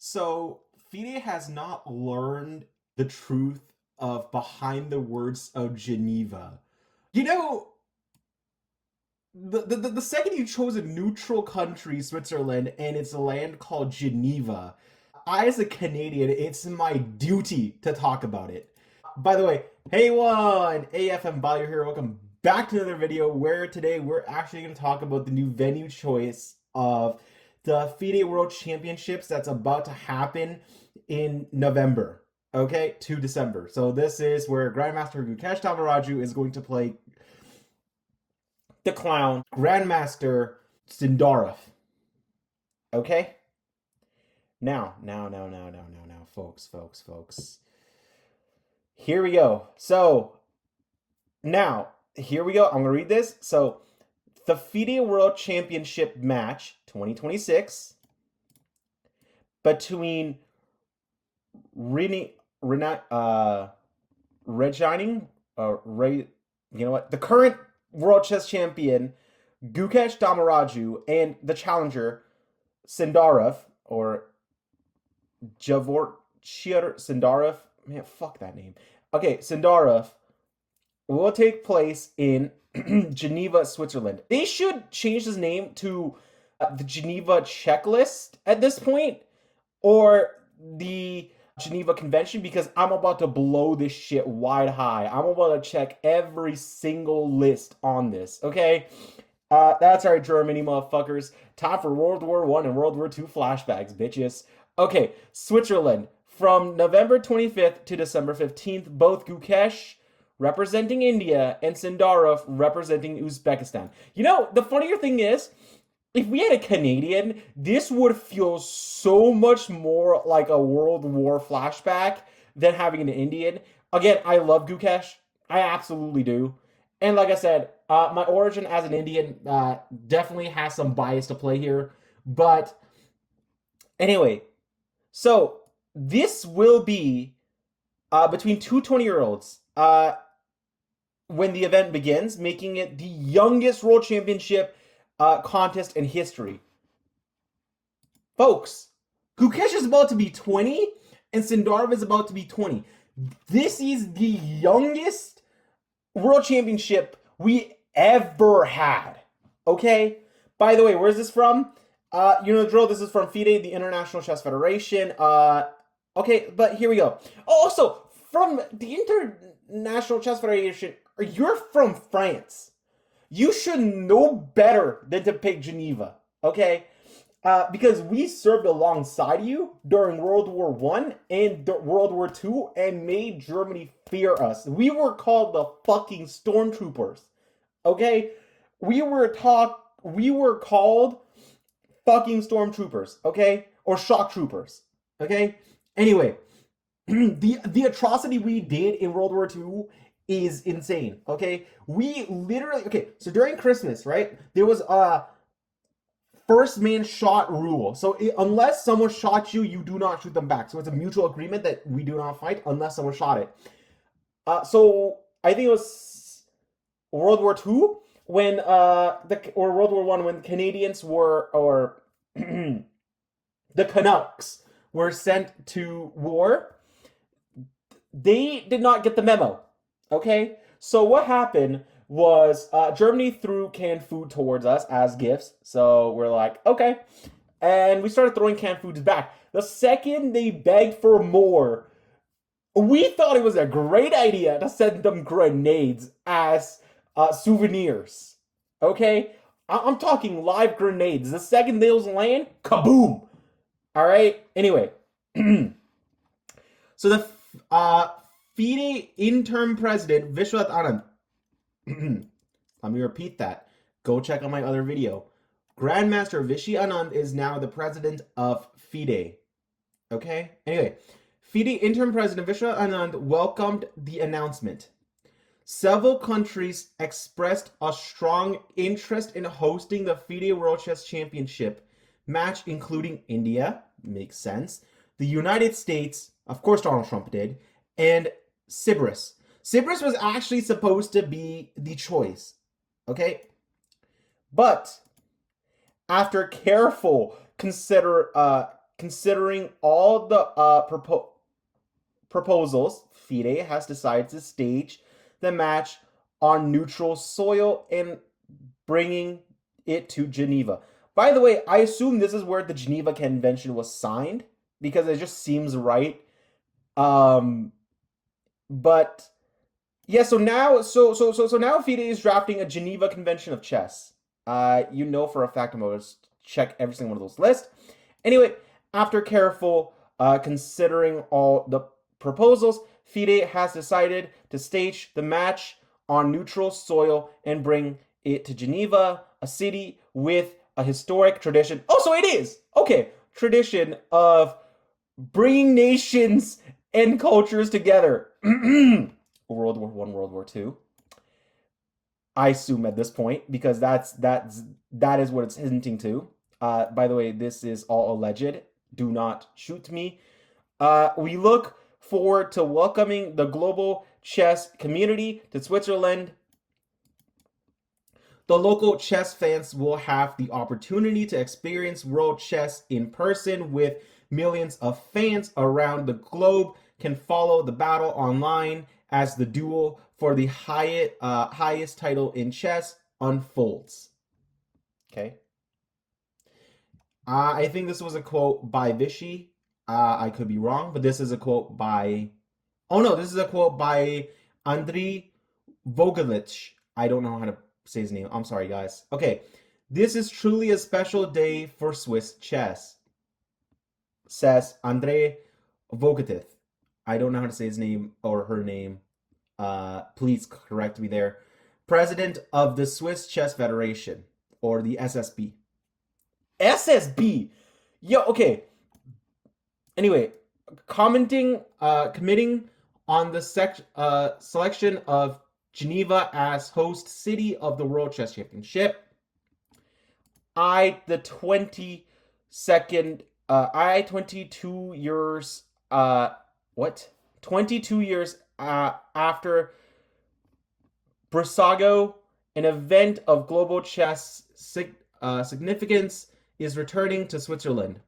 So, FIDE has not learned the truth of behind the words of Geneva. You know, the second you chose a neutral country, Switzerland, and it's a land called Geneva, I, as a Canadian, it's my duty to talk about it. By the way, hey one, AFM Bio here. Welcome back to another video where today we're actually going to talk about the new venue choice of the FIDE World Championships that's about to happen in November, okay, to December. So this is where Grandmaster Gukesh Dommaraju is going to play the clown, Grandmaster Sindarov. Okay? Now, folks. Here we go. So, now, here we go. I'm going to read this. So, the FIDE World Championship match 2026 between the current world chess champion Gukesh Dommaraju and the challenger Sindarov or Javokhir Sindarov. Man, fuck that name. Okay, Sindarov will take place in Geneva, Switzerland. They should change his name to the Geneva Checklist at this point, or the Geneva Convention, because I'm about to blow this shit wide high. I'm about to check every single list on this, okay? That's our Germany, motherfuckers. Time for World War I and World War II flashbacks, bitches. Okay, Switzerland. From November 25th to December 15th, both Gukesh representing India and Sindarov representing Uzbekistan. You know, the funnier thing is, if we had a Canadian, this would feel so much more like a World War flashback than having an Indian. Again, I love Gukesh. I absolutely do. And like I said, my origin as an Indian definitely has some bias to play here. But anyway, so this will be between two 20-year-olds when the event begins, making it the youngest World Championship contest in history. Folks, Gukesh is about to be 20 and Sindarov is about to be 20. This is the youngest World Championship we ever had. Okay? By the way, where's this from? You know the drill. This is from FIDE, the International Chess Federation. Okay, but here we go. Oh, also, from the International Chess Federation, you're from France. You should know better than to pick Geneva, okay? Because we served alongside you during World War I and World War II and made Germany fear us. We were called the fucking stormtroopers, okay? We were called fucking stormtroopers, okay? Or shock troopers, okay? Anyway, the atrocity we did in World War II is insane, okay? We literally, okay, so during Christmas, right, there was a first man shot rule. So unless someone shot you, you do not shoot them back. So it's a mutual agreement that we do not fight unless someone shot it. So I think it was World War II when, or World War I when Canadians were, or the Canucks were sent to war. They did not get the memo. Okay, so what happened was Germany threw canned food towards us as gifts. So we're like, okay. And we started throwing canned foods back. The second they begged for more, we thought it was a great idea to send them grenades as souvenirs. Okay? I'm talking live grenades. The second those land, kaboom! Alright? Anyway. So the FIDE Interim President, Viswanathan Anand. Let me repeat that. Go check out my other video. Grandmaster Viswanathan Anand is now the president of FIDE. Okay? Anyway, FIDE Interim President Viswanathan Anand welcomed the announcement. Several countries expressed a strong interest in hosting the FIDE World Chess Championship match, including India, makes sense, the United States, of course Donald Trump did, and Cyprus. Cyprus was actually supposed to be the choice, okay? But after careful considering all the proposals, FIDE has decided to stage the match on neutral soil and bringing it to Geneva. By the way, I assume this is where the Geneva Convention was signed because it just seems right. But yeah, so now FIDE is drafting a Geneva Convention of chess. You know for a fact I'm going to check every single one of those lists. Anyway, after careful considering all the proposals, FIDE has decided to stage the match on neutral soil and bring it to Geneva, a city with a historic tradition. Oh, so it is! Okay, tradition of bringing nations and cultures together. World War I, World War II. I assume at this point, because that is what it's hinting to. By the way, this is all alleged. Do not shoot me. We look forward to welcoming the global chess community to Switzerland. The local chess fans will have the opportunity to experience world chess in person, with millions of fans around the globe can follow the battle online as the duel for the highest title in chess unfolds. Okay. I think this was a quote by Vichy. I could be wrong, but this is a quote by... Oh no, this is a quote by Andriy Vogelich. I don't know how to say his name. I'm sorry, guys. Okay. This is truly a special day for Swiss chess, says Andrei Vogetith. I don't know how to say his name or her name. Please correct me there. President of the Swiss Chess Federation, or the SSB. SSB! Yo, okay. Anyway, committing on the selection of Geneva as host city of the World Chess Championship. I, 22 years, 22 years after Brissago, an event of global chess significance, is returning to Switzerland.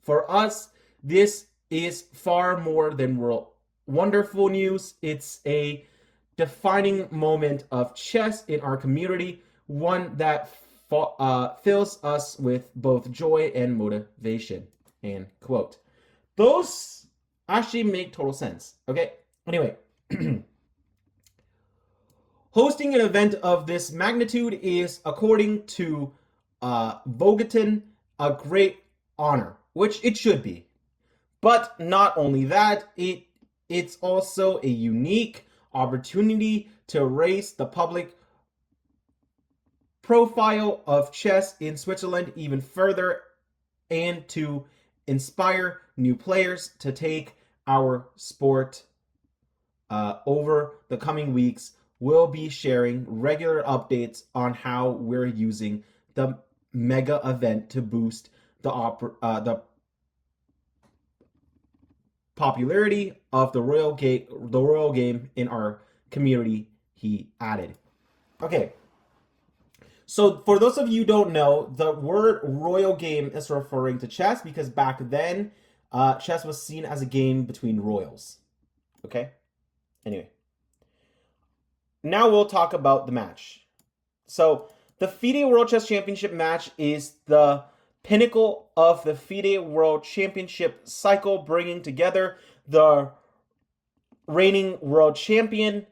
For us, this is far more than wonderful news. It's a defining moment of chess in our community, one that fills us with both joy and motivation. End quote. Those actually make total sense. Okay. Anyway, hosting an event of this magnitude is, according to Vogetin, a great honor, which it should be. But not only that, it's also a unique opportunity to raise the public profile of chess in Switzerland even further, and to inspire new players to take our sport. Over the coming weeks, we'll be sharing regular updates on how we're using the mega event to boost the popularity of the royal game in our community, he added. Okay. So for those of you who don't know, the word royal game is referring to chess, because back then, chess was seen as a game between royals. Okay? Anyway. Now we'll talk about the match. So the FIDE World Chess Championship match is the pinnacle of the FIDE World Championship cycle, bringing together the reigning world champion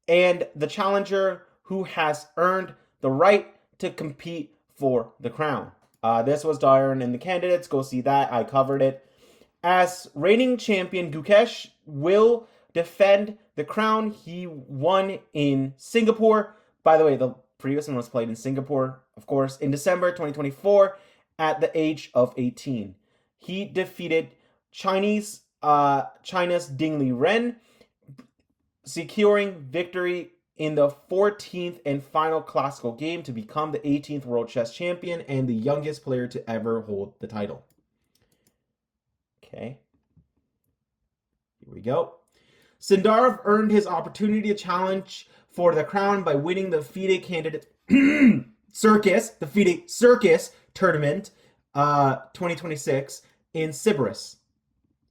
and the challenger who has earned the right to compete for the crown. This was Darren and the candidates. Go see that. I covered it. As reigning champion, Gukesh will defend the crown he won in Singapore. By the way, the previous one was played in Singapore, of course, in December 2024 at the age of 18. He defeated China's Ding Liren, securing victory in the 14th and final classical game to become the 18th World Chess Champion and the youngest player to ever hold the title. Okay. Here we go. Sindarov earned his opportunity to challenge for the crown by winning the FIDE candidate FIDE Circus tournament 2026 in Cyprus.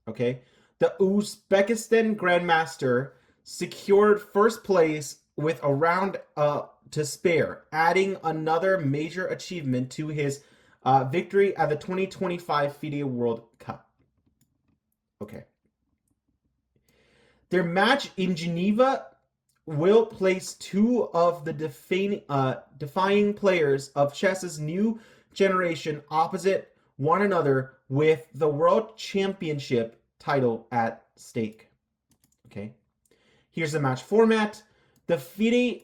Okay, the Uzbekistan Grandmaster secured first place with a round to spare, adding another major achievement to his victory at the 2025 FIDE World Cup. Okay. Their match in Geneva will place two of the defying players of chess's new generation opposite one another with the World Championship title at stake. Okay. Here's the match format. The FIDE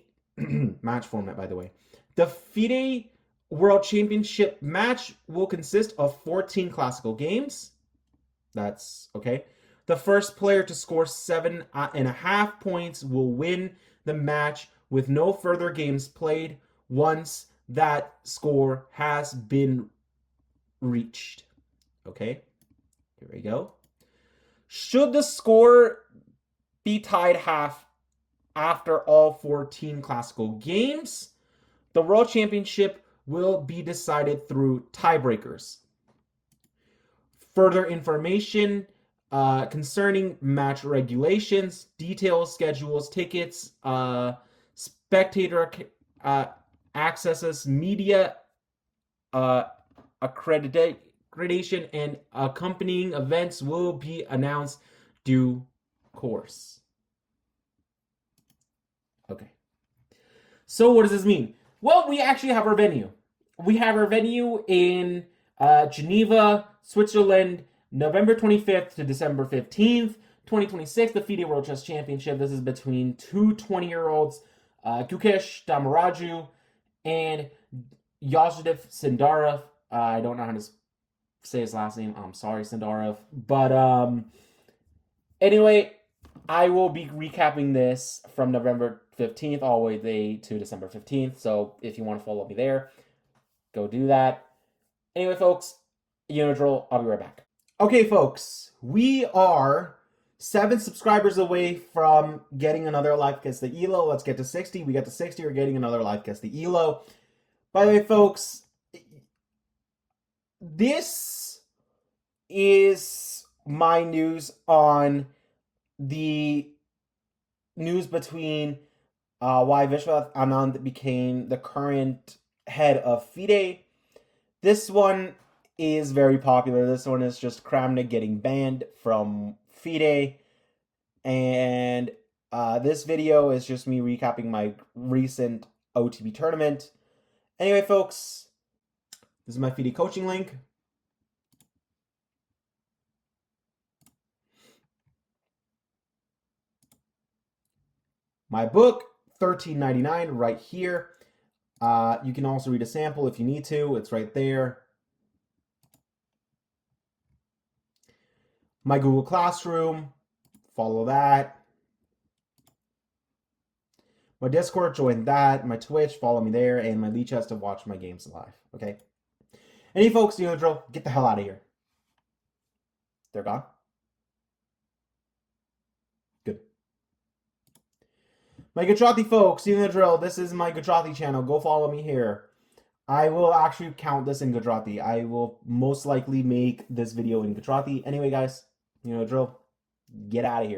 match format, by the way. The FIDE World Championship match will consist of 14 classical games. That's okay. The first player to score 7.5 points will win the match with no further games played once that score has been reached. Okay, here we go. Should the score be tied half after all 14 classical games, the World Championship will be decided through tiebreakers. Further information concerning match regulations, details, schedules, tickets, spectator accesses, media accreditation, and accompanying events will be announced due course. Okay. So what does this mean? Well, we actually have our venue. We have our venue in Geneva, Switzerland, November 25th to December 15th, 2026, the FIDE World Chess Championship. This is between two 20-year-olds, Gukesh Dommaraju and Javokhir Sindarov. I don't know how to say his last name. I'm sorry, Sindarov. But anyway, I will be recapping this from November 15th all the way to December 15th. So if you want to follow me there, go do that. Anyway, folks, you know the drill. I'll be right back. Okay, folks, we are 7 subscribers away from getting another Life Gets the ELO. Let's get to 60. We get to 60, we're getting another Life Gets the ELO. By the way, folks, this is my news on the news between why Viswanathan Anand became the current head of FIDE. This one is very popular. This one is just Kramnik getting banned from FIDE. And this video is just me recapping my recent OTB tournament. Anyway, folks, this is my FIDE coaching link. My book, $13.99, right here. You can also read a sample if you need to. It's right there. My Google Classroom, follow that. My Discord, join that. My Twitch, follow me there. And my Lichess to watch my games live, okay? Any folks, you know the drill, get the hell out of here. They're gone? Good. My Gujarati folks, you know the drill. This is my Gujarati channel. Go follow me here. I will actually count this in Gujarati. I will most likely make this video in Gujarati. Anyway, guys, you know the drill. Get out of here.